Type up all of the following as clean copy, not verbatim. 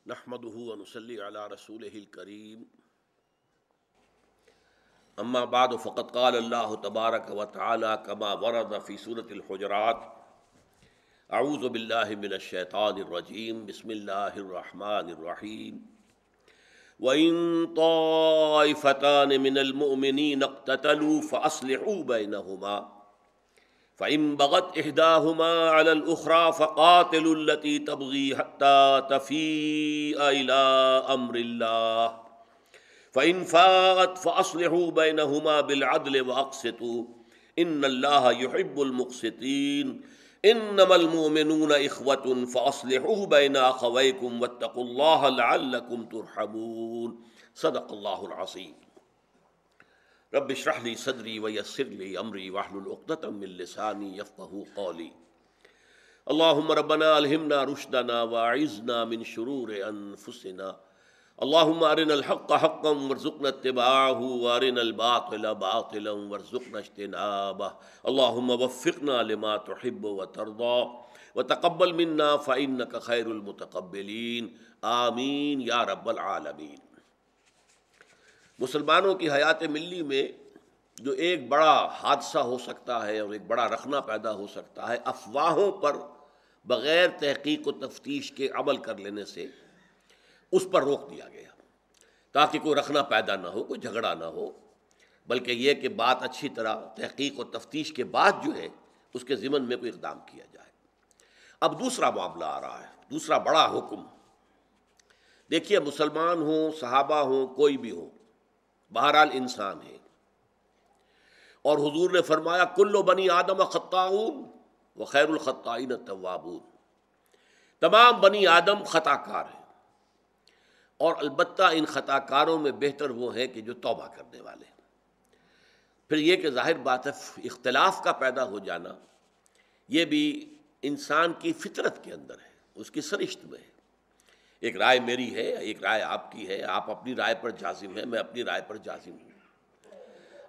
نحمده ونصلي على رسوله الكريم اما بعد فقد قال الله تبارك وتعالى كما ورد في سورة الحجرات اعوذ بالله من الشيطان الرجيم بسم الله الرحمن الرحيم وإن طائفتان من المؤمنين اقتتلوا فأصلحوا بينهما فإن بغت إحداهما على الأخرى فقاتلوا التي تبغي حتى تفيء إلى أمر الله فإن فاءت فأصلحوا بينهما بالعدل وأقسطوا إن الله يحب المقسطين إنما المؤمنون إخوة فأصلحوا بين أخويكم واتقوا الله لعلكم ترحمون صدق الله العظيم رب اشرح لي صدري ويسر لي امری واحلل عقدۃ من لسانی یفقهوا قولی اللهم ربنا الہمنا رشدنا واعذنا من شرور انفسنا اللهم ارنا الحق حقا وارزقنا اتباعه وارنا الباطل باطلا وارزقنا اجتنابه اللهم وفقنا لما تحب وترضى وتقبل منا فإنك خير المتقبلين آمین یا رب العالمین۔ مسلمانوں کی حیات ملی میں جو ایک بڑا حادثہ ہو سکتا ہے اور ایک بڑا رخنہ پیدا ہو سکتا ہے، افواہوں پر بغیر تحقیق و تفتیش کے عمل کر لینے سے اس پر روک دیا گیا تاکہ کوئی رخنہ پیدا نہ ہو، کوئی جھگڑا نہ ہو، بلکہ یہ کہ بات اچھی طرح تحقیق و تفتیش کے بعد جو ہے اس کے ضمن میں کوئی اقدام کیا جائے۔ اب دوسرا معاملہ آ رہا ہے، دوسرا بڑا حکم۔ دیکھیے، مسلمان ہوں، صحابہ ہوں، کوئی بھی ہو، بہرحال انسان ہے، اور حضور نے فرمایا کل بنی آدم خطاؤن وخیر الخطائین التوابون، تمام بنی آدم خطا کار ہیں، اور البتہ ان خطا کاروں میں بہتر وہ ہیں کہ جو توبہ کرنے والے ہیں۔ پھر یہ کہ ظاہر بات ہے اختلاف کا پیدا ہو جانا یہ بھی انسان کی فطرت کے اندر ہے، اس کی سرشت میں ہے۔ ایک رائے میری ہے، ایک رائے آپ کی ہے، آپ اپنی رائے پر جازم ہیں، میں اپنی رائے پر جازم ہوں۔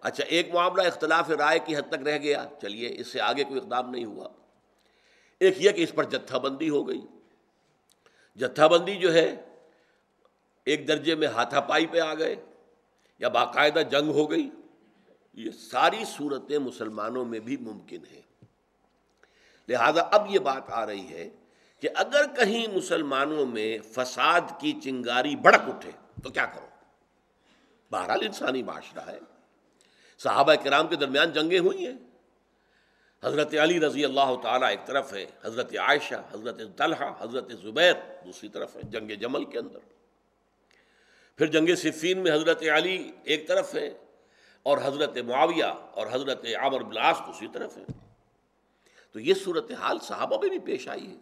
اچھا، ایک معاملہ اختلاف رائے کی حد تک رہ گیا، چلیے اس سے آگے کوئی اقدام نہیں ہوا۔ ایک یہ کہ اس پر جتھا بندی ہو گئی، جتھا بندی جو ہے ایک درجے میں ہاتھا پائی پہ آ گئے یا باقاعدہ جنگ ہو گئی۔ یہ ساری صورتیں مسلمانوں میں بھی ممکن ہیں۔ لہذا اب یہ بات آ رہی ہے کہ اگر کہیں مسلمانوں میں فساد کی چنگاری بھڑک اٹھے تو کیا کرو؟ بہرحال انسانی معاشرہ ہے، صحابہ کرام کے درمیان جنگیں ہوئی ہیں، حضرت علی رضی اللہ تعالیٰ ایک طرف ہے، حضرت عائشہ، حضرت طلحہ، حضرت زبیر دوسری طرف ہے جنگ جمل کے اندر، پھر جنگ صفین میں حضرت علی ایک طرف ہے اور حضرت معاویہ اور حضرت عمرو بن العاص دوسری طرف ہے۔ تو یہ صورتحال صحابہ میں بھی پیش آئی ہے،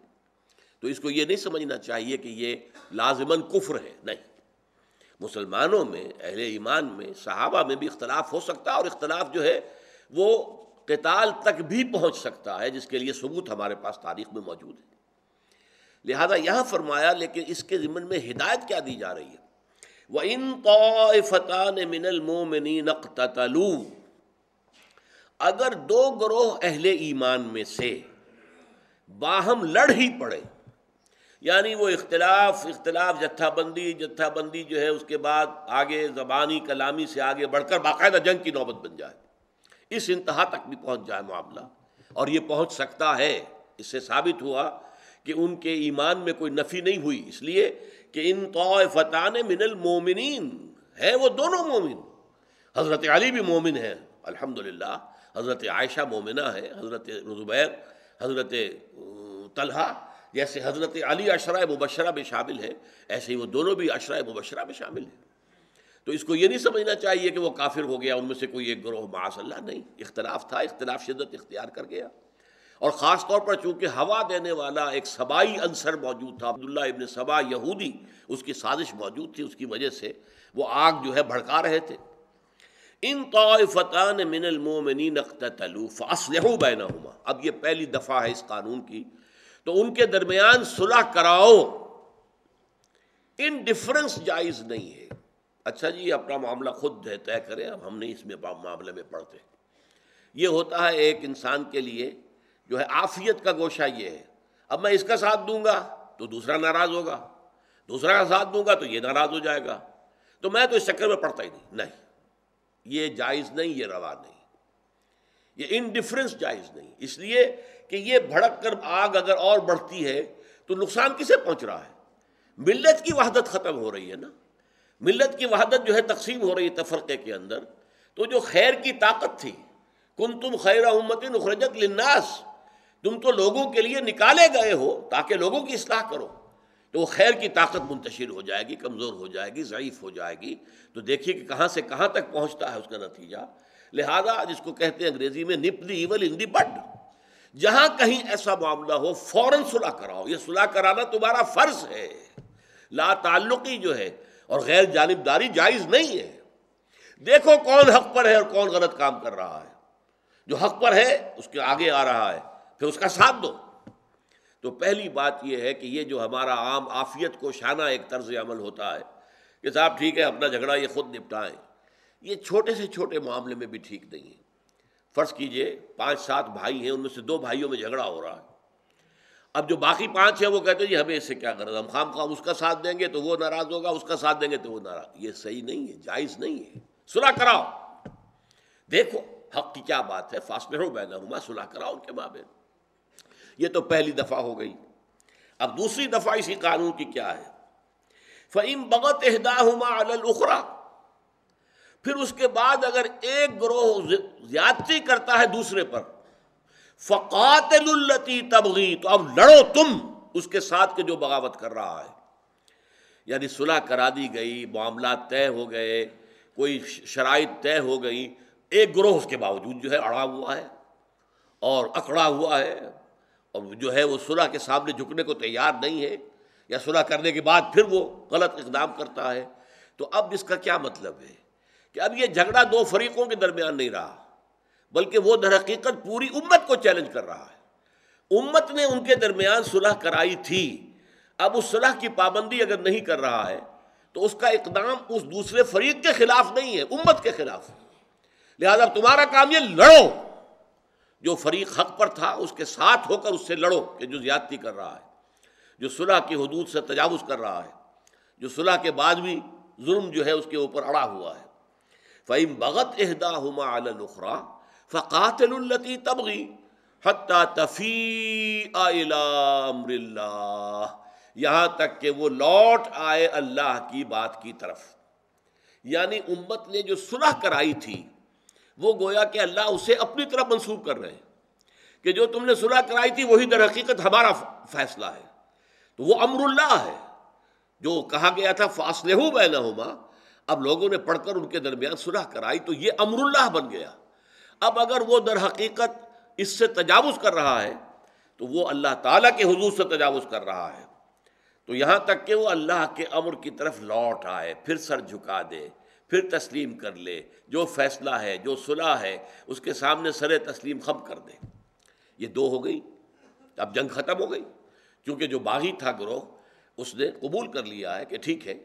تو اس کو یہ نہیں سمجھنا چاہیے کہ یہ لازماً کفر ہے، نہیں۔ مسلمانوں میں، اہل ایمان میں، صحابہ میں بھی اختلاف ہو سکتا ہے، اور اختلاف جو ہے وہ قتال تک بھی پہنچ سکتا ہے، جس کے لیے ثبوت ہمارے پاس تاریخ میں موجود ہے۔ لہذا یہاں فرمایا، لیکن اس کے ضمن میں ہدایت کیا دی جا رہی ہے؟ وَإِن طَائِفَتَانِ مِنَ الْمُؤْمِنِينَ اقْتَتَلُوا، اگر دو گروہ اہل ایمان میں سے باہم لڑ ہی پڑے، یعنی وہ اختلاف جتھا بندی جو ہے اس کے بعد آگے زبانی کلامی سے آگے بڑھ کر باقاعدہ جنگ کی نوبت بن جائے، اس انتہا تک بھی پہنچ جائے معاملہ، اور یہ پہنچ سکتا ہے۔ اس سے ثابت ہوا کہ ان کے ایمان میں کوئی نفی نہیں ہوئی، اس لیے کہ ان طائفتان من المومنین ہیں، وہ دونوں مومن، حضرت علی بھی مومن ہیں الحمدللہ، حضرت عائشہ مومنہ ہے، حضرت زبیر، حضرت طلحہ، جیسے حضرت علی عشرہ مبشرہ میں شامل ہے، ایسے ہی وہ دونوں بھی عشرہ مبشرہ میں شامل ہیں۔ تو اس کو یہ نہیں سمجھنا چاہیے کہ وہ کافر ہو گیا، ان میں سے کوئی ایک گروہ، معاذ اللہ، نہیں، اختلاف تھا، اختلاف شدت اختیار کر گیا، اور خاص طور پر چونکہ ہوا دینے والا ایک سبائی عنصر موجود تھا، عبداللہ ابن سبا یہودی، اس کی سازش موجود تھی، اس کی وجہ سے وہ آگ جو ہے بھڑکا رہے تھے۔ ان طائفتان من المؤمنین اقتتلوا فاصلحوا بینہما، اب یہ پہلی دفعہ ہے اس قانون کی، تو ان کے درمیان صلح کراؤ۔ ان ڈفرنس جائز نہیں ہے۔ اچھا جی، اپنا معاملہ خود طے کریں، اب ہم نہیں اس میں معاملے میں پڑتے۔ یہ ہوتا ہے ایک انسان کے لیے جو ہے عافیت کا گوشہ یہ ہے، اب میں اس کا ساتھ دوں گا تو دوسرا ناراض ہوگا، دوسرا کا ساتھ دوں گا تو یہ ناراض ہو جائے گا، تو میں تو اس چکر میں پڑتا ہی نہیں، یہ جائز نہیں، یہ روا نہیں، یہ انڈیفرنس جائز نہیں، اس لیے کہ یہ بھڑک کر آگ اگر اور بڑھتی ہے تو نقصان کسے پہنچ رہا ہے؟ ملت کی وحدت ختم ہو رہی ہے نا، ملت کی وحدت جو ہے تقسیم ہو رہی ہے تفرقے کے اندر، تو جو خیر کی طاقت تھی، کنتم خیر امت اخرجت للناس، تم تو لوگوں کے لیے نکالے گئے ہو تاکہ لوگوں کی اصلاح کرو، تو وہ خیر کی طاقت منتشر ہو جائے گی، کمزور ہو جائے گی، ضعیف ہو جائے گی، تو دیکھیے کہ کہاں سے کہاں تک پہنچتا ہے اس کا نتیجہ۔ لہذا جس کو کہتے ہیں انگریزی میں نپ دی ایول ان دی بڈ، جہاں کہیں ایسا معاملہ ہو فوراً صلح کراؤ، یہ صلح کرانا تمہارا فرض ہے، لا تعلقی جو ہے اور غیر جانبداری جائز نہیں ہے۔ دیکھو کون حق پر ہے اور کون غلط کام کر رہا ہے، جو حق پر ہے اس کے آگے آ رہا ہے پھر اس کا ساتھ دو۔ تو پہلی بات یہ ہے کہ یہ جو ہمارا عام عافیت کو شانہ ایک طرز عمل ہوتا ہے کہ صاحب ٹھیک ہے اپنا جھگڑا یہ خود نپٹائیں، یہ چھوٹے سے چھوٹے معاملے میں بھی ٹھیک نہیں ہے۔ فرض کیجئے 5-7 بھائی ہیں، ان میں سے 2 بھائیوں میں جھگڑا ہو رہا ہے، اب جو باقی 5 ہیں وہ کہتے ہیں جی ہمیں اس سے کیا غرض، ہم خام خواہ اس کا ساتھ دیں گے تو وہ ناراض ہوگا، اس کا ساتھ دیں گے تو وہ ناراض، یہ صحیح نہیں ہے، جائز نہیں ہے۔ صلح کراؤ، دیکھو حق کی کیا بات ہے، فاصلحوا بینہما، صلح کراؤ ان کے مابین۔ یہ تو پہلی دفعہ ہو گئی۔ اب دوسری دفعہ اسی قانون کی کیا ہے، فَإِن بَغَتْ إِحْدَاهُمَا عَلَى الْأُخْرَى، پھر اس کے بعد اگر ایک گروہ زیادتی کرتا ہے دوسرے پر، فَقَاتِلُوا الَّتِي تَبْغِي، تو اب لڑو تم اس کے ساتھ کہ جو بغاوت کر رہا ہے، یعنی صلح کرا دی گئی، معاملات طے ہو گئے، کوئی شرائط طے ہو گئی، ایک گروہ اس کے باوجود جو ہے اڑا ہوا ہے اور اکڑا ہوا ہے اور جو ہے وہ صلح کے سامنے جھکنے کو تیار نہیں ہے، یا صلح کرنے کے بعد پھر وہ غلط اقدام کرتا ہے، تو اب اس کا کیا مطلب ہے کہ اب یہ جھگڑا 2 فریقوں کے درمیان نہیں رہا، بلکہ وہ در حقیقت پوری امت کو چیلنج کر رہا ہے۔ امت نے ان کے درمیان صلح کرائی تھی، اب اس صلح کی پابندی اگر نہیں کر رہا ہے تو اس کا اقدام اس دوسرے فریق کے خلاف نہیں ہے، امت کے خلاف ہے۔ لہذا تمہارا کام یہ لڑو، جو فریق حق پر تھا اس کے ساتھ ہو کر اس سے لڑو کہ جو زیادتی کر رہا ہے، جو صلح کی حدود سے تجاوز کر رہا ہے، جو صلح کے بعد بھی ظلم جو ہے اس کے اوپر اڑا ہوا ہے۔ فَإِن بَغَتْ إِحْدَاهُمَا عَلَى الْأُخْرَى فَقَاتِلُوا الَّتِي تَبْغِي حَتَّى تَفِيءَ إِلَىٰ أَمْرِ اللَّهِ، یہاں تک کہ وہ لوٹ آئے اللہ کی بات کی طرف۔ یعنی امت نے جو صلح کرائی تھی وہ گویا کہ اللہ اسے اپنی طرف منسوب کر رہے ہیں کہ جو تم نے صلح کرائی تھی وہی در حقیقت ہمارا فیصلہ ہے، تو وہ امر اللہ ہے جو کہا گیا تھا فاصلحوا بینہما، اب لوگوں نے پڑھ کر ان کے درمیان صلح کرائی تو یہ امر اللہ بن گیا۔ اب اگر وہ در حقیقت اس سے تجاوز کر رہا ہے تو وہ اللہ تعالیٰ کے حضور سے تجاوز کر رہا ہے، تو یہاں تک کہ وہ اللہ کے امر کی طرف لوٹ آئے، پھر سر جھکا دے، پھر تسلیم کر لے، جو فیصلہ ہے جو صلح ہے اس کے سامنے سر تسلیم خم کر دے۔ یہ 2 ہو گئی، اب جنگ ختم ہو گئی، کیونکہ جو باغی تھا گروہ اس نے قبول کر لیا ہے کہ ٹھیک ہے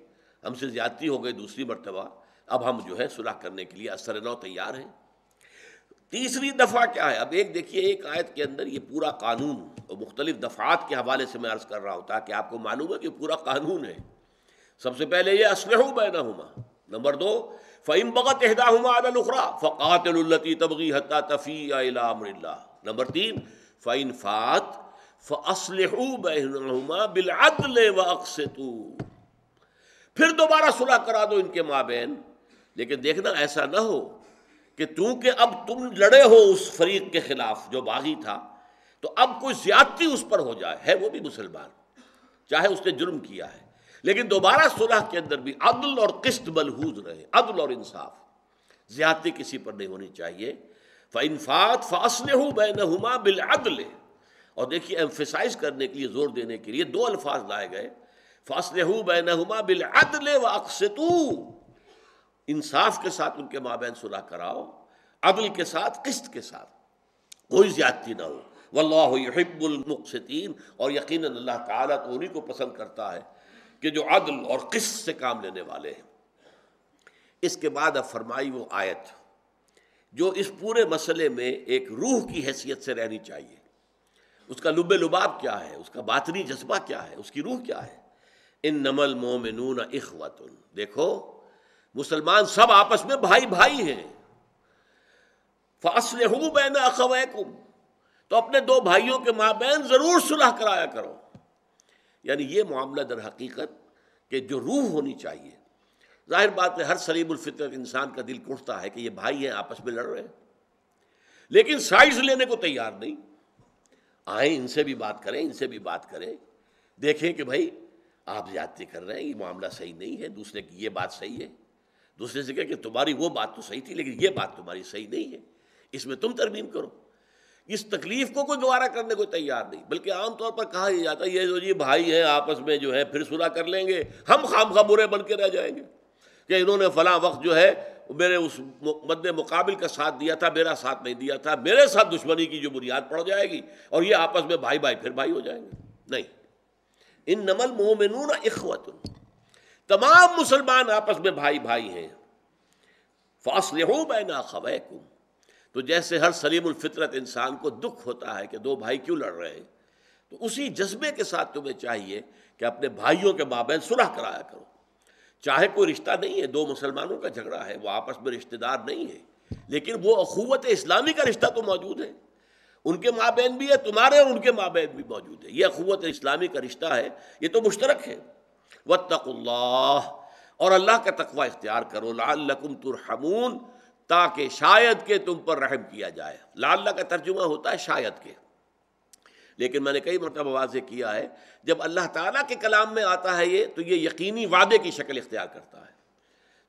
ہم سے زیادتی ہو گئی دوسری مرتبہ، اب ہم جو ہے صلح کرنے کے لیے اثر نو تیار ہیں۔ تیسری دفعہ کیا ہے؟ اب ایک دیکھیے، ایک آیت کے اندر یہ پورا قانون اور مختلف دفعات کے حوالے سے میں عرض کر رہا ہوں تاکہ آپ کو معلوم ہے کہ پورا قانون ہے۔ سب سے پہلے یہ اصلحوا بینہما، نمبر 2 فَإِن بَغَتْ إِحْدَاهُمَا عَلَى الْأُخْرَى فَقَاتِلُوا الَّتِي تَبْغِي حَتَّى تَفِيءَ إِلَىٰ أَمْرِ اللَّهِ، نمبر 3 فَإِن فَاتَ فَأَصْلِحُوا بَيْنَهُمَا بِالْعَدْلِ وَأَقْسِطُوا، پھر دوبارہ صلح کرا دو ان کے مابین، لیکن دیکھنا ایسا نہ ہو کہ چونکہ اب تم لڑے ہو اس فریق کے خلاف جو باغی تھا تو اب کوئی زیادتی اس پر ہو جائے، ہے وہ بھی مسلمان چاہے اس نے جرم کیا ہے، لیکن دوبارہ صلح کے اندر بھی عدل اور قسط ملحوظ رہے، عدل اور انصاف، زیادتی کسی پر نہیں ہونی چاہیے۔ فَإِن فَاتَ فَأَصْلِحُوا بَيْنَهُمَا بِالْعَدْلِ، اور دیکھیے ایمفیسائز کرنے کے لیے، زور دینے کے لیے 2 الفاظ لائے گئے، فَأَصْلِحُوا بَيْنَهُمَا بِالْعَدْلِ وَأَقْسِطُوا، انصاف کے ساتھ ان کے مابین صلح کراؤ، عدل کے ساتھ، قسط کے ساتھ، کوئی زیادتی نہ ہو۔ واللہ یحب المقسطین، اور یقیناً اللہ تعالیٰ تو انہی کو پسند کرتا ہے کہ جو عدل اور قسط سے کام لینے والے ہیں۔ اس کے بعد اب فرمائی وہ آیت جو اس پورے مسئلے میں ایک روح کی حیثیت سے رہنی چاہیے، اس کا لب لباب کیا ہے، اس کا باطنی جذبہ کیا ہے، اس کی روح کیا ہے۔ انما المؤمنون اخوۃ، دیکھو مسلمان سب آپس میں بھائی بھائی ہیں. فاصلحوا بین اخویکم، تو اپنے دو بھائیوں کے مابین ضرور صلح کرایا کرو. یعنی یہ معاملہ در حقیقت کہ جو روح ہونی چاہیے. ظاہر بات ہے ہر سلیم الفطرت انسان کا دل اٹھتا ہے کہ یہ بھائی ہیں آپس میں لڑ رہے ہیں، لیکن سائڈز لینے کو تیار نہیں. آئیں ان سے بھی بات کریں، ان سے بھی بات کریں، دیکھیں کہ بھائی آپ زیادتی کر رہے ہیں، یہ معاملہ صحیح نہیں ہے، دوسرے کی یہ بات صحیح ہے. دوسرے سے کہے کہ تمہاری وہ بات تو صحیح تھی لیکن یہ بات تمہاری صحیح نہیں ہے، اس میں تم ترمیم کرو. اس تکلیف کو کوئی گوارا کرنے کو تیار نہیں، بلکہ عام طور پر کہا یہ جاتا ہے یہ جو یہ بھائی ہیں آپس میں جو ہے پھر صلح کر لیں گے، ہم خواہ برے بن کے رہ جائیں گے کہ انہوں نے فلاں وقت جو ہے میرے اس مد مقابل کا ساتھ دیا تھا، میرا ساتھ نہیں دیا تھا، میرے ساتھ دشمنی کی جو بنیاد پڑ جائے گی اور یہ آپس میں بھائی بھائی پھر بھائی ہو جائیں گے. نہیں، انما المؤمنون اخوۃ، تمام مسلمان آپس میں بھائی بھائی ہیں. فاصلحوا بین اخویکم، تو جیسے ہر سلیم الفطرت انسان کو دکھ ہوتا ہے کہ دو بھائی کیوں لڑ رہے ہیں، تو اسی جذبے کے ساتھ تمہیں چاہیے کہ اپنے بھائیوں کے مابین صلح کرایا کرو. چاہے کوئی رشتہ نہیں ہے، دو مسلمانوں کا جھگڑا ہے، وہ آپس میں رشتہ دار نہیں ہے، لیکن وہ اخوت اسلامی کا رشتہ تو موجود ہے، ان کے مابین بھی ہے، تمہارے اور ان کے مابین بھی موجود ہے. یہ اخوت اسلامی کا رشتہ ہے، یہ تو مشترک ہے. واتقوا اللہ، اور اللہ کا تقوی اختیار کرو. لعلکم ترحمون، تاکہ شاید کہ تم پر رحم کیا جائے. لعل کا ترجمہ ہوتا ہے شاید کے، لیکن میں نے کئی مرتبہ واضح کیا ہے جب اللہ تعالیٰ کے کلام میں آتا ہے یہ، تو یہ یقینی وعدے کی شکل اختیار کرتا ہے.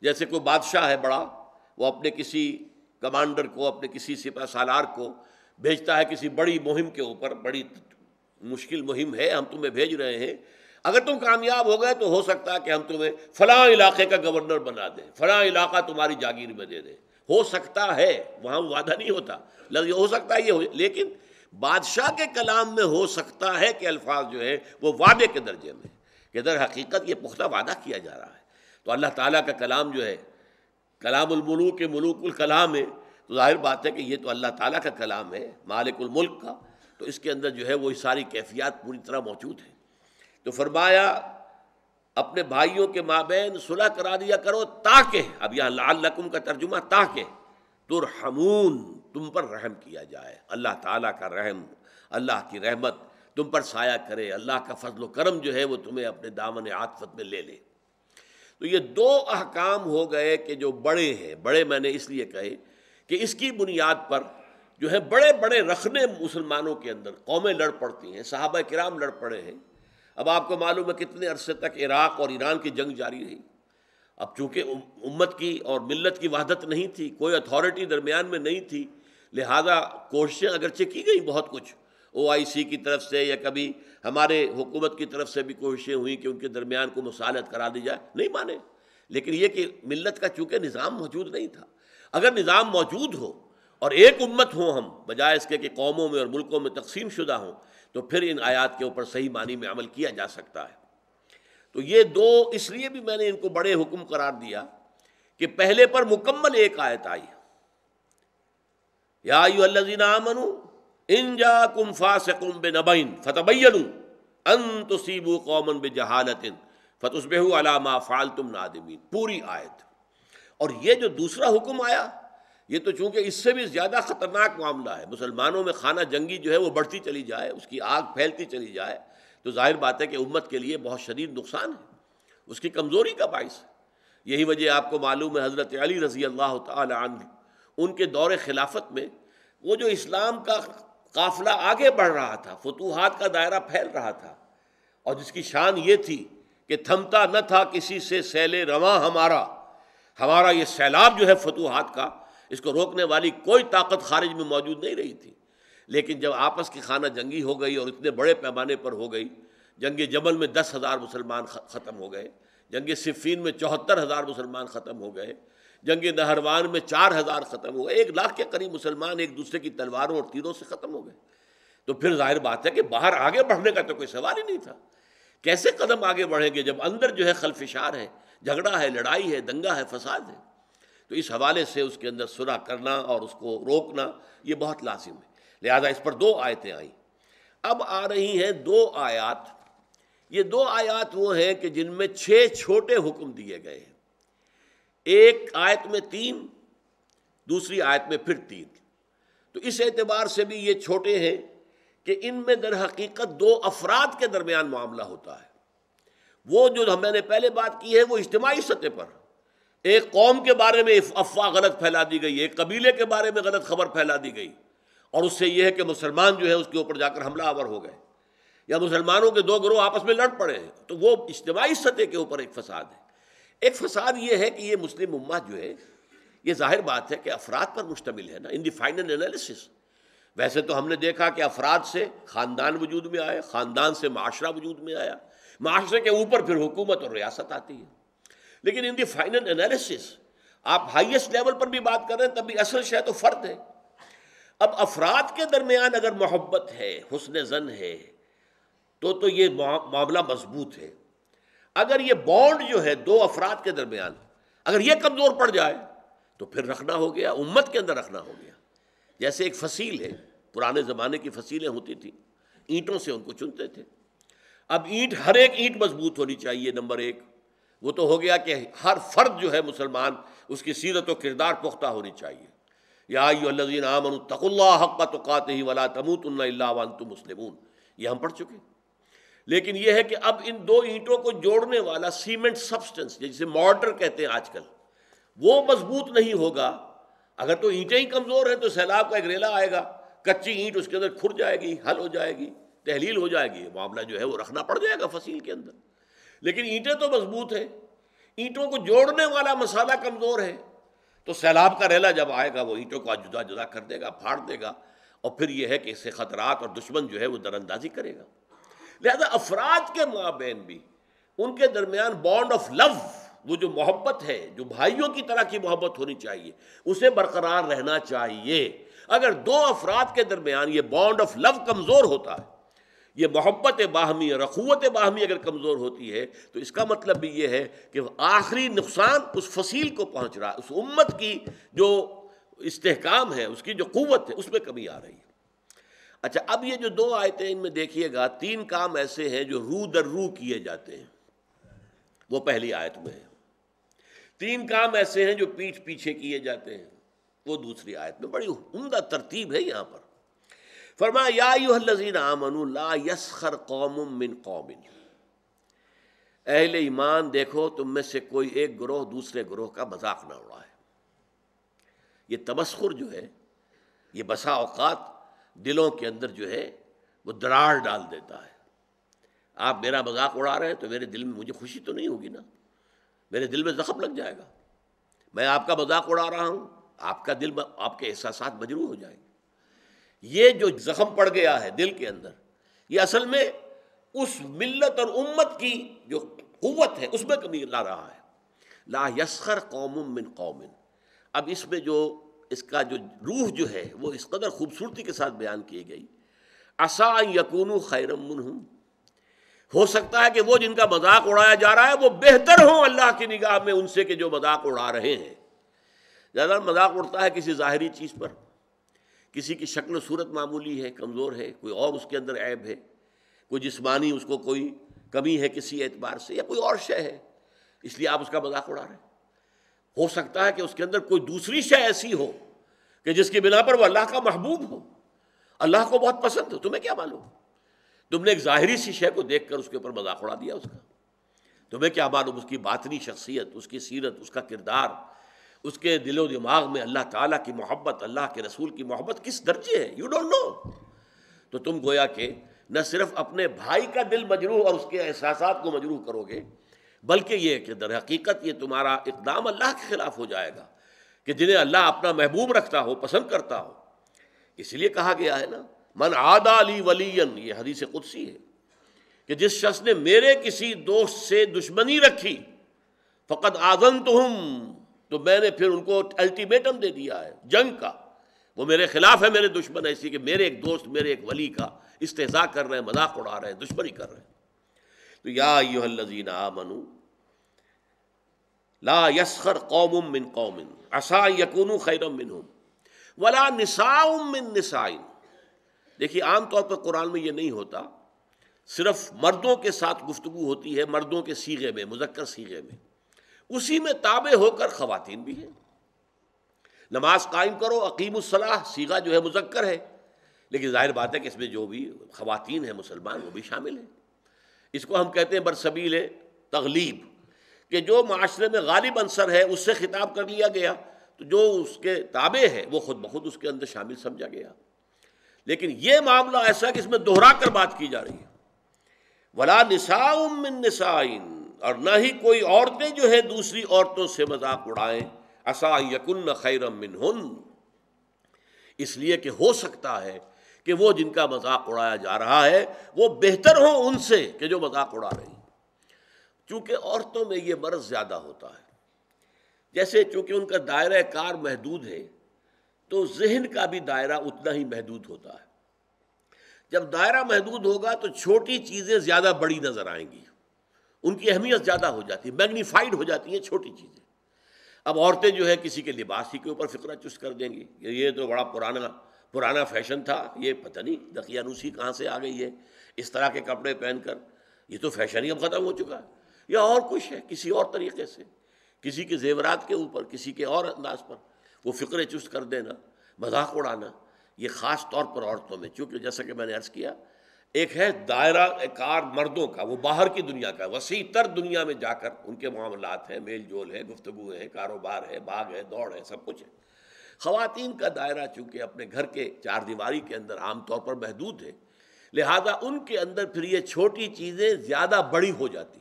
جیسے کوئی بادشاہ ہے بڑا، وہ اپنے کسی کمانڈر کو، اپنے کسی سپہ سالار کو بھیجتا ہے کسی بڑی مہم کے اوپر، بڑی مشکل مہم ہے، ہم تمہیں بھیج رہے ہیں، اگر تم کامیاب ہو گئے تو ہو سکتا ہے کہ ہم تمہیں فلاں علاقے کا گورنر بنا دیں، فلاں علاقہ تمہاری جاگیر میں دے دیں. ہو سکتا ہے، وہاں وعدہ نہیں ہوتا، لفظ ہو سکتا ہے یہ ہو، لیکن بادشاہ کے کلام میں ہو سکتا ہے کہ الفاظ جو ہے وہ وعدے کے درجے میں، کہ در حقیقت یہ پختہ وعدہ کیا جا رہا ہے. تو اللہ تعالیٰ کا کلام جو ہے کلام الملوک ملوک الکلام ہے، تو ظاہر بات ہے کہ یہ تو اللہ تعالیٰ کا کلام ہے، مالک الملک کا، تو اس کے اندر جو ہے وہ ساری کیفیات پوری طرح موجود ہیں. تو فرمایا اپنے بھائیوں کے مابین صلح کرا دیا کرو، تاکہ، اب یہاں لعلکم کا ترجمہ تاکہ، ترحمون، تم پر رحم کیا جائے. اللہ تعالیٰ کا رحم، اللہ کی رحمت تم پر سایہ کرے، اللہ کا فضل و کرم جو ہے وہ تمہیں اپنے دامن عاطفت میں لے لے. تو یہ دو احکام ہو گئے کہ جو بڑے ہیں. بڑے میں نے اس لیے کہے کہ اس کی بنیاد پر جو ہے بڑے بڑے رخنے مسلمانوں کے اندر قومیں لڑ پڑتی ہیں، صحابہ کرام لڑ پڑے ہیں. اب آپ کو معلوم ہے کتنے عرصے تک عراق اور ایران کی جنگ جاری رہی. اب چونکہ امت کی اور ملت کی وحدت نہیں تھی، کوئی اتھارٹی درمیان میں نہیں تھی، لہذا کوششیں اگرچہ کی گئی بہت کچھ، OIC کی طرف سے یا کبھی ہمارے حکومت کی طرف سے بھی کوششیں ہوئیں کہ ان کے درمیان کو مصالحت کرا دی جائے، نہیں مانے. لیکن یہ کہ ملت کا چونکہ نظام موجود نہیں تھا. اگر نظام موجود ہو اور ایک امت ہو ہم، بجائے اس کے کہ قوموں میں اور ملکوں میں تقسیم شدہ ہوں، تو پھر ان آیات کے اوپر صحیح معنی میں عمل کیا جا سکتا ہے. تو یہ دو اس لیے بھی میں نے ان کو بڑے حکم قرار دیا کہ پہلے پر مکمل ایک آیت آئی، یا ایھا الذین آمنوا ان جاءکم فاسق بنبأ فتبینوا ان تصیبوا قوما بجہالۃ فتصبحوا علی ما فعلتم نادمین، پوری آیت. اور یہ جو دوسرا حکم آیا، یہ تو چونکہ اس سے بھی زیادہ خطرناک معاملہ ہے، مسلمانوں میں خانہ جنگی جو ہے وہ بڑھتی چلی جائے، اس کی آگ پھیلتی چلی جائے، تو ظاہر بات ہے کہ امت کے لیے بہت شدید نقصان ہے، اس کی کمزوری کا باعث ہے. یہی وجہ آپ کو معلوم ہے حضرت علی رضی اللہ تعالی عنہ، ان کے دور خلافت میں وہ جو اسلام کا قافلہ آگے بڑھ رہا تھا، فتوحات کا دائرہ پھیل رہا تھا، اور جس کی شان یہ تھی کہ تھمتا نہ تھا کسی سے سیل رواں ہمارا یہ سیلاب جو ہے فتوحات کا، اس کو روکنے والی کوئی طاقت خارج میں موجود نہیں رہی تھی. لیکن جب آپس کی خانہ جنگی ہو گئی اور اتنے بڑے پیمانے پر ہو گئی، جنگ جمل میں 10,000 مسلمان ختم ہو گئے، جنگ صفین میں 74,000 مسلمان ختم ہو گئے، جنگ نہروان میں 4,000 ختم ہو گئے، 1,00,000 کے قریب مسلمان ایک دوسرے کی تلواروں اور تیروں سے ختم ہو گئے. تو پھر ظاہر بات ہے کہ باہر آگے بڑھنے کا تو کوئی سوال ہی نہیں تھا. کیسے قدم آگے بڑھیں گے جب اندر جو ہے خلفشار ہے، جھگڑا ہے، لڑائی ہے، دنگا ہے، فساد ہے. تو اس حوالے سے اس کے اندر صلح کرنا اور اس کو روکنا یہ بہت لازم ہے. لہذا اس پر 2 آیتیں آئیں. اب آ رہی ہیں 2 آیات یہ دو آیات وہ ہیں کہ جن میں 6 چھوٹے حکم دیے گئے ہیں، ایک آیت میں 3، دوسری آیت میں پھر 3۔ تو اس اعتبار سے بھی یہ چھوٹے ہیں کہ ان میں در حقیقت 2 افراد کے درمیان معاملہ ہوتا ہے۔ وہ جو میں نے پہلے بات کی ہے وہ اجتماعی سطح پر ایک قوم کے بارے میں افواہ غلط پھیلا دی گئی، ایک قبیلے کے بارے میں غلط خبر پھیلا دی گئی، اور اس سے یہ ہے کہ مسلمان جو ہے اس کے اوپر جا کر حملہ آور ہو گئے، یا مسلمانوں کے 2 گروہ آپس میں لڑ پڑے ہیں، تو وہ اجتماعی سطح کے اوپر ایک فساد ہے۔ ایک فساد یہ ہے کہ یہ مسلم امت جو ہے، یہ ظاہر بات ہے کہ افراد پر مشتمل ہے نا، ان دی فائنل انالیسس۔ ویسے تو ہم نے دیکھا کہ افراد سے خاندان وجود میں آئے، خاندان سے معاشرہ وجود میں آیا، معاشرے کے اوپر پھر حکومت اور ریاست آتی ہے، لیکن ان دی فائنل انالیسس آپ ہائیسٹ لیول پر بھی بات کر رہے ہیں تب بھی اصل شے تو فرد ہے۔ اب افراد کے درمیان اگر محبت ہے، حسن ظن ہے، تو یہ معاملہ مضبوط ہے۔ اگر یہ بانڈ جو ہے 2 افراد کے درمیان اگر یہ کمزور پڑ جائے تو پھر رکھنا ہو گیا، امت کے اندر رکھنا ہو گیا۔ جیسے ایک فصیل ہے، پرانے زمانے کی فصیلیں ہوتی تھیں، اینٹوں سے ان کو چنتے تھے۔ اب ہر ایک اینٹ مضبوط ہونی چاہیے، نمبر 1۔ وہ تو ہو گیا کہ ہر فرد جو ہے مسلمان، اس کی سیرت و کردار پختہ ہونی چاہیے۔ یا ایھا الذین آمنوا اتقوا اللہ حق تقاتہ ولا تموتن الا وانتم مسلمون، یہ ہم پڑھ چکے۔ لیکن یہ ہے کہ اب ان 2 اینٹوں کو جوڑنے والا سیمنٹ سبسٹنس، جسے مارٹر کہتے ہیں آج کل، وہ مضبوط نہیں ہوگا۔ اگر تو اینٹیں ہی کمزور ہیں تو سیلاب کا ایک ریلا آئے گا، کچی اینٹ اس کے اندر کھر جائے گی، حل ہو جائے گی، تحلیل ہو جائے گی، معاملہ جو ہے وہ رکھنا پڑ جائے گا فصیل کے اندر۔ لیکن اینٹیں تو مضبوط ہیں، اینٹوں کو جوڑنے والا مسالہ کمزور ہے، تو سیلاب کا ریلا جب آئے گا وہ اینٹوں کو جدا جدا کر دے گا، پھاڑ دے گا، اور پھر یہ ہے کہ اس سے خطرات اور دشمن جو ہے وہ در اندازی کرے گا۔ لہذا افراد کے مابین بھی ان کے درمیان بانڈ آف لو، وہ جو محبت ہے، جو بھائیوں کی طرح کی محبت ہونی چاہیے، اسے برقرار رہنا چاہیے۔ اگر 2 افراد کے درمیان یہ بانڈ آف لو کمزور ہوتا ہے، یہ محبت باہمی اور اخوت باہمی اگر کمزور ہوتی ہے، تو اس کا مطلب بھی یہ ہے کہ آخری نقصان اس فصیل کو پہنچ رہا ہے، اس امت کی جو استحکام ہے، اس کی جو قوت ہے، اس میں کمی آ رہی ہے۔ اچھا، اب یہ جو 2 آیتیں، ان میں دیکھیے گا 3 کام ایسے ہیں جو رو در رو کیے جاتے ہیں، وہ پہلی آیت میں ہے۔ 3 کام ایسے ہیں جو پیٹھ پیچھے کیے جاتے ہیں، وہ دوسری آیت میں۔ بڑی عمدہ ترتیب ہے یہاں پر۔ فرمایا یا ایھا الذین آمنوا لا یسخر قوم من قوم، اہل ایمان دیکھو تم میں سے کوئی ایک گروہ دوسرے گروہ کا مذاق نہ اڑائے۔ یہ تمسخر جو ہے، یہ بسا اوقات دلوں کے اندر جو ہے وہ دراڑ ڈال دیتا ہے۔ آپ میرا مذاق اڑا رہے ہیں تو میرے دل میں، مجھے خوشی تو نہیں ہوگی نا، میرے دل میں زخم لگ جائے گا۔ میں آپ کا مذاق اڑا رہا ہوں، آپ کا دل، آپ کے احساسات مجروح ہو جائیں گے۔ یہ جو زخم پڑ گیا ہے دل کے اندر، یہ اصل میں اس ملت اور امت کی جو قوت ہے اس میں کمی لا رہا ہے۔ لا یسخر قوم من قوم، اب اس میں جو اس کا جو روح جو ہے وہ اس قدر خوبصورتی کے ساتھ بیان کی گئی، عسیٰ ان یکونوا خیرا منہم، ہو سکتا ہے کہ وہ جن کا مذاق اڑایا جا رہا ہے وہ بہتر ہوں اللہ کی نگاہ میں ان سے کہ جو مذاق اڑا رہے ہیں۔ زیادہ مذاق اڑتا ہے کسی ظاہری چیز پر، کسی کی شکل و صورت معمولی ہے، کمزور ہے، کوئی اور اس کے اندر عیب ہے، کوئی جسمانی اس کو کوئی کمی ہے کسی اعتبار سے، یا کوئی اور شے ہے، اس لیے آپ اس کا مذاق اڑا رہے ہیں۔ ہو سکتا ہے کہ اس کے اندر کوئی دوسری شے ایسی ہو کہ جس کی بنا پر وہ اللہ کا محبوب ہو، اللہ کو بہت پسند ہو، تمہیں کیا معلوم؟ تم نے ایک ظاہری سی شے کو دیکھ کر اس کے اوپر مذاق اڑا دیا اس کا، تمہیں کیا معلوم اس کی باطنی شخصیت، اس کی سیرت، اس کا کردار، اس کے دل و دماغ میں اللہ تعالیٰ کی محبت، اللہ کے رسول کی محبت کس درجے ہے، یو ڈونٹ نو۔ تو تم گویا کہ نہ صرف اپنے بھائی کا دل مجروح اور اس کے احساسات کو مجروح کرو گے، بلکہ یہ کہ در حقیقت یہ تمہارا اقدام اللہ کے خلاف ہو جائے گا، کہ جنہیں اللہ اپنا محبوب رکھتا ہو، پسند کرتا ہو۔ اس لیے کہا گیا ہے نا، من عادی لی ولیا، یہ حدیث قدسی ہے کہ جس شخص نے میرے کسی دوست سے دشمنی رکھی، فقد آذنتہم، تو میں نے پھر ان کو الٹیمیٹم دے دیا ہے جنگ کا، وہ میرے خلاف ہے، میرے دشمن ہے، اسی کہ میرے ایک دوست، میرے ایک ولی کا استہزاء کر رہے ہیں، مذاق اڑا رہے ہیں، دشمنی کر رہے ہیں۔ تو یا ایھا الذین آمنوا لا یسخر قوم من قوم عسیٰ ان یکونوا خیرا منہم ولا نساء من نساء۔ دیکھیے عام طور پر قرآن میں یہ نہیں ہوتا، صرف مردوں کے ساتھ گفتگو ہوتی ہے، مردوں کے صیغے میں، مذکر صیغے میں، اسی میں تابع ہو کر خواتین بھی ہیں۔ نماز قائم کرو، اقیم الصلاح، صیغہ جو ہے مذکر ہے، لیکن ظاہر بات ہے کہ اس میں جو بھی خواتین ہیں مسلمان وہ بھی شامل ہیں۔ اس کو ہم کہتے ہیں برسبیل تغلیب، کہ جو معاشرے میں غالب عنصر ہے اس سے خطاب کر لیا گیا، تو جو اس کے تابع ہے وہ خود بخود اس کے اندر شامل سمجھا گیا۔ لیکن یہ معاملہ ایسا کہ اس میں دوہرا کر بات کی جا رہی ہے، ولا نساء من نساء، اور نہ ہی کوئی عورتیں جو ہے دوسری عورتوں سے مذاق اڑائیں، عسیٰ ان یکن خیرا منہن، اس لیے کہ ہو سکتا ہے کہ وہ جن کا مذاق اڑایا جا رہا ہے وہ بہتر ہوں ان سے کہ جو مذاق اڑا رہی ہیں۔ چونکہ عورتوں میں یہ مرض زیادہ ہوتا ہے، جیسے چونکہ ان کا دائرہ کار محدود ہے تو ذہن کا بھی دائرہ اتنا ہی محدود ہوتا ہے۔ جب دائرہ محدود ہوگا تو چھوٹی چیزیں زیادہ بڑی نظر آئیں گی، ان کی اہمیت زیادہ ہو جاتی ہے، میگنیفائڈ ہو جاتی ہیں چھوٹی چیزیں۔ اب عورتیں جو ہے کسی کے لباس ہی کے اوپر فقرہ چست کر دیں گی کہ یہ تو بڑا پرانا فیشن تھا، یہ پتہ نہیں دقیانوسی کہاں سے آ گئی ہے اس طرح کے کپڑے پہن کر، یہ تو فیشن ہی اب ختم ہو چکا ہے، یا اور کچھ ہے کسی اور طریقے سے، کسی کے زیورات کے اوپر، کسی کے اور انداز پر وہ فقرے چست کر دینا، مذاق اڑانا، یہ خاص طور پر عورتوں میں، چونکہ جیسا کہ میں نے عرض کیا ایک ہے دائرہ کار مردوں کا، وہ باہر کی دنیا کا، وسیع تر دنیا میں جا کر ان کے معاملات ہیں، میل جول ہے، گفتگو ہے، کاروبار ہے، بھاگ ہے، دوڑ ہے، سب کچھ ہے۔ خواتین کا دائرہ چونکہ اپنے گھر کے چار دیواری کے اندر عام طور پر محدود ہے، لہذا ان کے اندر پھر یہ چھوٹی چیزیں زیادہ بڑی ہو جاتی،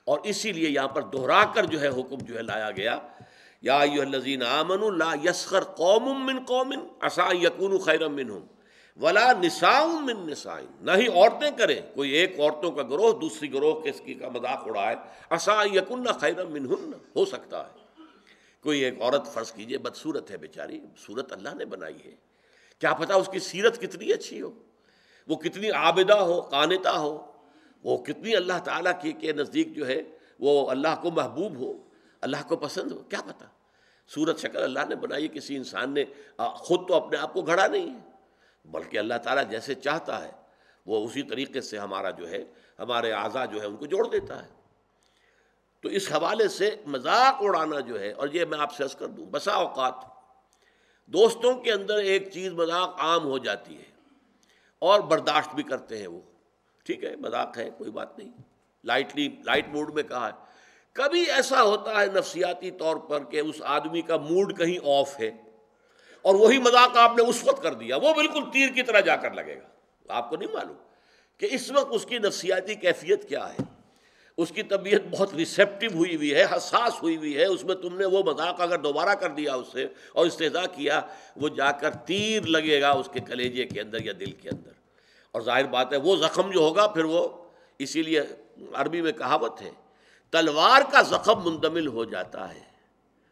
اور اسی لیے یہاں پر دہرا کر جو ہے حکم جو ہے لایا گیا، یا ایھا الذین آمنوا لا یسخر قوم من قوم عسیٰ ان یکونوا خیرا منہم ولا نساء من نساء، نہ ہی عورتیں کریں، کوئی ایک عورتوں کا گروہ دوسری گروہ کے اس کی کا مذاق اڑائے، عسیٰ ان یکن خیرا منہن، ہو سکتا ہے کوئی ایک عورت فرض کیجئے بدصورت ہے بیچاری، صورت اللہ نے بنائی ہے، کیا پتہ اس کی سیرت کتنی اچھی ہو، وہ کتنی عابدہ ہو، قانتہ ہو، وہ کتنی اللہ تعالیٰ کے نزدیک جو ہے وہ اللہ کو محبوب ہو، اللہ کو پسند ہو، کیا پتہ۔ صورت شکل اللہ نے بنائی، کسی انسان نے خود تو اپنے آپ کو گھڑا نہیں ہے، بلکہ اللہ تعالیٰ جیسے چاہتا ہے وہ اسی طریقے سے ہمارا جو ہے ہمارے اعضاء جو ہے ان کو جوڑ دیتا ہے۔ تو اس حوالے سے مذاق اڑانا جو ہے، اور یہ میں آپ سے عرض کر دوں بسا اوقات دوستوں کے اندر ایک چیز مذاق عام ہو جاتی ہے اور برداشت بھی کرتے ہیں، وہ ٹھیک ہے مذاق ہے کوئی بات نہیں، لائٹ موڈ میں کہا ہے، کبھی ایسا ہوتا ہے نفسیاتی طور پر کہ اس آدمی کا موڈ کہیں آف ہے اور وہی مذاق آپ نے اس وقت کر دیا، وہ بالکل تیر کی طرح جا کر لگے گا، آپ کو نہیں معلوم کہ اس وقت اس کی نفسیاتی کیفیت کیا ہے، اس کی طبیعت بہت ریسیپٹیو ہوئی ہوئی ہے، حساس ہوئی ہوئی ہے، اس میں تم نے وہ مذاق اگر دوبارہ کر دیا اس سے اور استہزاء کیا، وہ جا کر تیر لگے گا اس کے کلیجے کے اندر یا دل کے اندر، اور ظاہر بات ہے وہ زخم جو ہوگا پھر وہ، اسی لیے عربی میں کہاوت ہے تلوار کا زخم مندمل ہو جاتا ہے،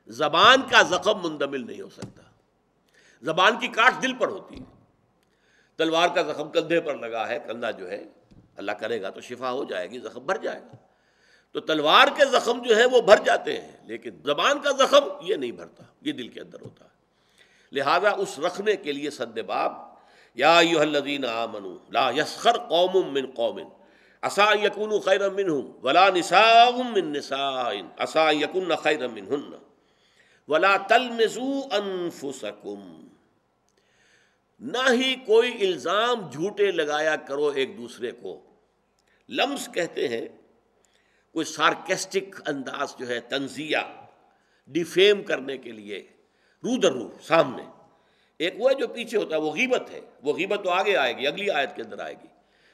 زبان کا زخم مندمل نہیں ہو سکتا، زبان کی کاٹ دل پر ہوتی ہے، تلوار کا زخم کندھے پر لگا ہے، کندھا جو ہے اللہ کرے گا تو شفا ہو جائے گی، زخم بھر جائے گا، تو تلوار کے زخم جو ہے وہ بھر جاتے ہیں، لیکن زبان کا زخم یہ نہیں بھرتا، یہ دل کے اندر ہوتا ہے، لہذا اس رکھنے کے لیے سد باب یا ایھا الذین آمنوا لا یسخر قوم من قوم عسیٰ ان یکونوا خیرا منہم ولا نساء من نساء عسیٰ ان یکن خیرا منہن ولا تلمزوا انفسکم، نہ ہی کوئی الزام جھوٹے لگایا کرو ایک دوسرے کو۔ لمز کہتے ہیں کوئی سارکیسٹک انداز جو ہے، تنزیہ، ڈیفیم کرنے کے لیے، رو در رو سامنے، ایک وہ ہے جو پیچھے ہوتا ہے وہ غیبت ہے، وہ غیبت تو آگے آئے گی، اگلی آیت کے اندر آئے گی،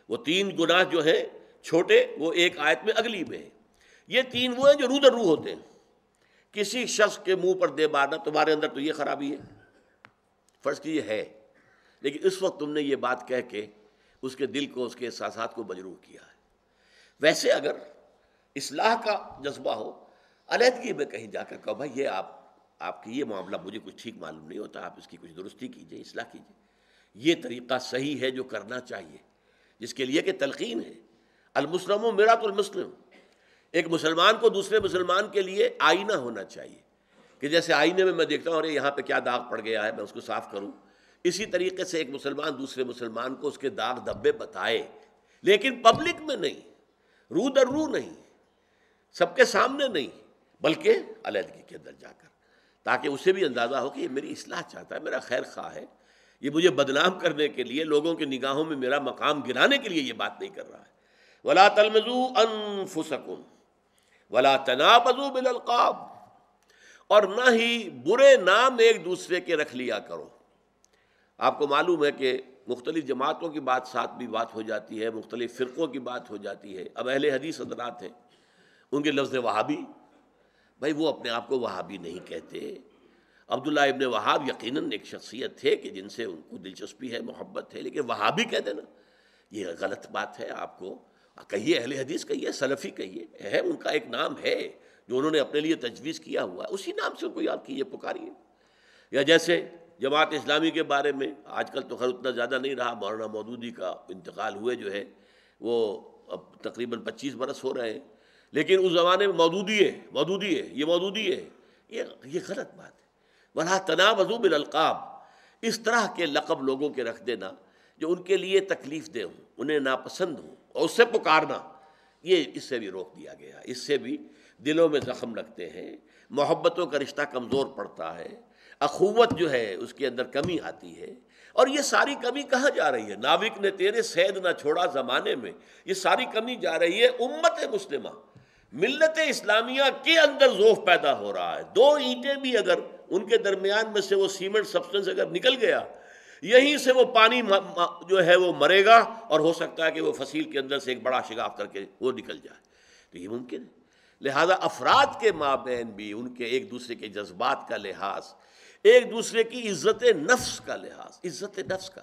وہ 3 گناہ جو ہیں چھوٹے وہ ایک آیت میں اگلی میں ہے، یہ 3 وہ ہیں جو رو در رو ہوتے ہیں، کسی شخص کے منہ پر دے مارنا، تمہارے اندر تو یہ خرابی ہے، فرض کیجیے ہے، لیکن اس وقت تم نے یہ بات کہہ کے اس کے دل کو، اس کے احساسات کو مجروح کیا ہے۔ ویسے اگر اصلاح کا جذبہ ہو، علیحدگی میں کہیں جا کر کہو بھائی یہ آپ کی یہ معاملہ مجھے کچھ ٹھیک معلوم نہیں ہوتا، آپ اس کی کچھ درستی کیجئے، اصلاح کیجئے، یہ طریقہ صحیح ہے جو کرنا چاہیے، جس کے لیے کہ تلقین ہے، المسلم مرآۃ المسلم، ایک مسلمان کو دوسرے مسلمان کے لیے آئینہ ہونا چاہیے، کہ جیسے آئینے میں دیکھتا ہوں ارے یہاں پہ کیا داغ پڑ گیا ہے میں اس کو صاف کروں، اسی طریقے سے ایک مسلمان دوسرے مسلمان کو اس کے داغ دھبے بتائے لیکن پبلک میں نہیں، رو در رو نہیں، سب کے سامنے نہیں، بلکہ علیحدگی کے اندر جا کر، تاکہ اسے بھی اندازہ ہو کہ یہ میری اصلاح چاہتا ہے، میرا خیر خواہ ہے، یہ مجھے بدنام کرنے کے لیے، لوگوں کی نگاہوں میں میرا مقام گرانے کے لیے یہ بات نہیں کر رہا ہے۔ وَلَا تَلْمِزُوا أَنفُسَكُمْ وَلَا تَنَابَزُوا بِالْأَلْقَابِ، اور نہ ہی برے نام ایک دوسرے کے رکھ لیا کرو۔ آپ کو معلوم ہے کہ مختلف جماعتوں کی بات ساتھ بھی بات ہو جاتی ہے، مختلف فرقوں کی بات ہو جاتی ہے۔ اب اہل حدیث حضرات ہیں، ان کے لفظ وہابی، بھائی وہ اپنے آپ کو وہابی نہیں کہتے۔ عبداللہ ابن وہاب یقیناً ایک شخصیت تھے کہ جن سے ان کو دلچسپی ہے، محبت ہے، لیکن وہابی کہہ دینا یہ غلط بات ہے۔ آپ کو کہیے اہل حدیث کہیے، سلفی کہیے، ہے ان کا ایک نام ہے جو انہوں نے اپنے لیے تجویز کیا ہوا ہے، اسی نام سے ان کو یاد کیجیے، پکاریے۔ یا جیسے جماعت اسلامی کے بارے میں آج کل تو خیر اتنا زیادہ نہیں رہا، مولانا مودودی کا انتقال ہوئے جو ہے وہ اب تقریباً 25 برس ہو رہے ہیں، لیکن اس زمانے میں مودودی ہے، یہ مودودی ہے، یہ غلط بات ہے۔ وَلَا تَنَابَزُوا بِالْأَلْقَابِ، اس طرح کے لقب لوگوں کے رکھ دینا جو ان کے لیے تکلیف دہ ہوں، انہیں ناپسند ہوں، اور اس سے پکارنا، یہ اس سے بھی روک دیا گیا۔ اس سے بھی دلوں میں زخم لگتے ہیں، محبتوں کا رشتہ کمزور پڑتا ہے، اخوت جو ہے اس کے اندر کمی آتی ہے۔ اور یہ ساری کمی کہاں جا رہی ہے؟ ناوک نے تیرے صید نہ چھوڑا زمانے میں، یہ ساری کمی جا رہی ہے امت مسلمہ، ملت اسلامیہ کے اندر ذوف پیدا ہو رہا ہے۔ دو اینٹیں بھی اگر ان کے درمیان میں سے وہ سیمنٹ سبسٹنس اگر نکل گیا، یہیں سے وہ پانی جو ہے وہ مرے گا، اور ہو سکتا ہے کہ وہ فصیل کے اندر سے ایک بڑا شگاف کر کے وہ نکل جائے، تو یہ ممکن ہے۔ لہذا افراد کے مابین بھی ان کے ایک دوسرے کے جذبات کا لحاظ، ایک دوسرے کی عزت نفس کا لحاظ، عزت نفس کا،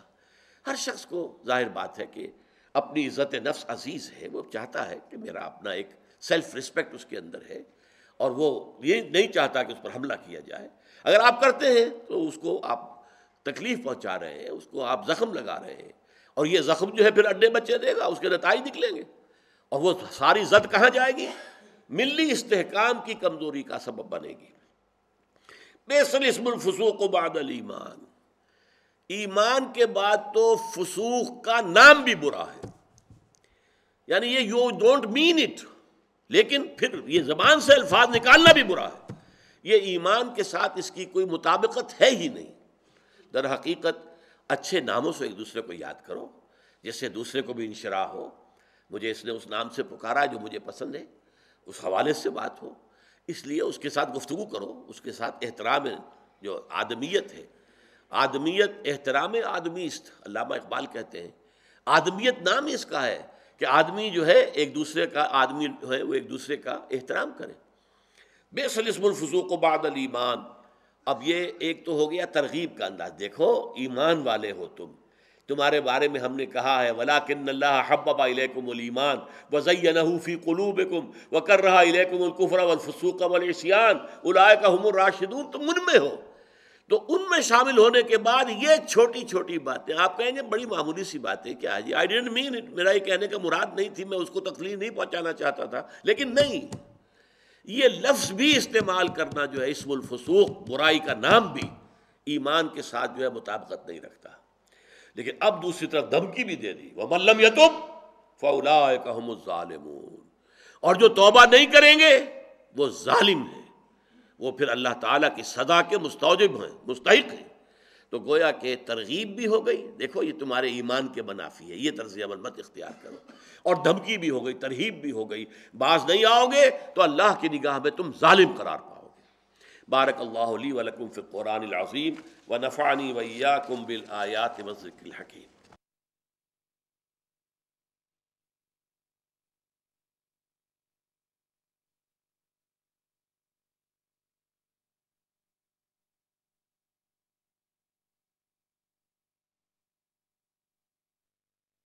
ہر شخص کو ظاہر بات ہے کہ اپنی عزت نفس عزیز ہے، وہ چاہتا ہے کہ میرا اپنا ایک سیلف رسپیکٹ اس کے اندر ہے، اور وہ یہ نہیں چاہتا کہ اس پر حملہ کیا جائے۔ اگر آپ کرتے ہیں تو اس کو آپ تکلیف پہنچا رہے ہیں، اس کو آپ زخم لگا رہے ہیں، اور یہ زخم جو ہے پھر اڈے بچے دے گا، اس کے نتائج نکلیں گے، اور وہ ساری زد کہاں جائے گی؟ ملی استحکام کی کمزوری کا سبب بنے گی۔ بئس الاسم الفسوق بعد الایمان، ایمان کے بعد تو فسوق کا نام بھی برا ہے، یعنی یہ یو ڈونٹ مین اٹ، لیکن پھر یہ زبان سے الفاظ نکالنا بھی برا ہے، یہ ایمان کے ساتھ اس کی کوئی مطابقت ہے ہی نہیں۔ در حقیقت اچھے ناموں سے ایک دوسرے کو یاد کرو، جس سے دوسرے کو بھی انشراح ہو، مجھے اس نے اس نام سے پکارا جو مجھے پسند ہے، اس حوالے سے بات ہو، اس لیے اس کے ساتھ گفتگو کرو، اس کے ساتھ احترام جو آدمیت ہے، آدمیت احترام آدمی است، علامہ اقبال کہتے ہیں، آدمیت نام اس کا ہے کہ آدمی جو ہے ایک دوسرے کا، آدمی جو ہے وہ ایک دوسرے کا احترام کرے۔ بئس الاسم الفسوق بعد الایمان، اب یہ ایک تو ہو گیا ترغیب کا انداز، دیکھو ایمان والے ہو تمہارے بارے میں ہم نے کہا ہے وَلَٰكِنَّ اللَّهَ حَبَّبَ إِلَيْكُمُ الْإِيمَانَ وَزَيَّنَهُ فِي قُلُوبِكُمْ وَكَرَّهَ إِلَيْكُمُ الْكُفْرَ وَالْفُسُوقَ وَالْعِصْيَانَ أُولَٰئِكَ هُمُ الرَّاشِدُونَ، تم ان میں ہو۔ تو ان میں شامل ہونے کے بعد یہ چھوٹی چھوٹی باتیں آپ کہیں گے بڑی معمولی سی باتیں، کیا جی آئی ڈنٹ مین اٹ، میرا یہ کہنے کا مراد نہیں تھی، میں اس کو تکلیف نہیں پہنچانا چاہتا تھا، لیکن نہیں، یہ لفظ بھی استعمال کرنا جو ہے اسم الفسوق، برائی کا نام بھی ایمان کے ساتھ جو ہے مطابقت نہیں رکھتا۔ لیکن اب دوسری طرف دھمکی بھی دے دی وَمَن لَّمْ يَتُبْ فَأُولَٰئِكَ هُمُ الظَّالِمُونَ، اور جو توبہ نہیں کریں گے وہ ظالم ہیں، وہ پھر اللہ تعالیٰ کی سزا کے مستوجب ہیں، مستحق ہیں۔ تو گویا کہ ترغیب بھی ہو گئی، دیکھو یہ تمہارے ایمان کے منافی ہے، یہ طرز عمل مت اختیار کرو، اور دھمکی بھی ہو گئی، ترہیب بھی ہو گئی، باز نہیں آؤ گے تو اللہ کی نگاہ میں تم ظالم قرار پاؤ گے۔ بارک اللہ لی ولکم فی القرآن العظیم ونفعنی وإیاکم بالآیات والذکر الحکیم۔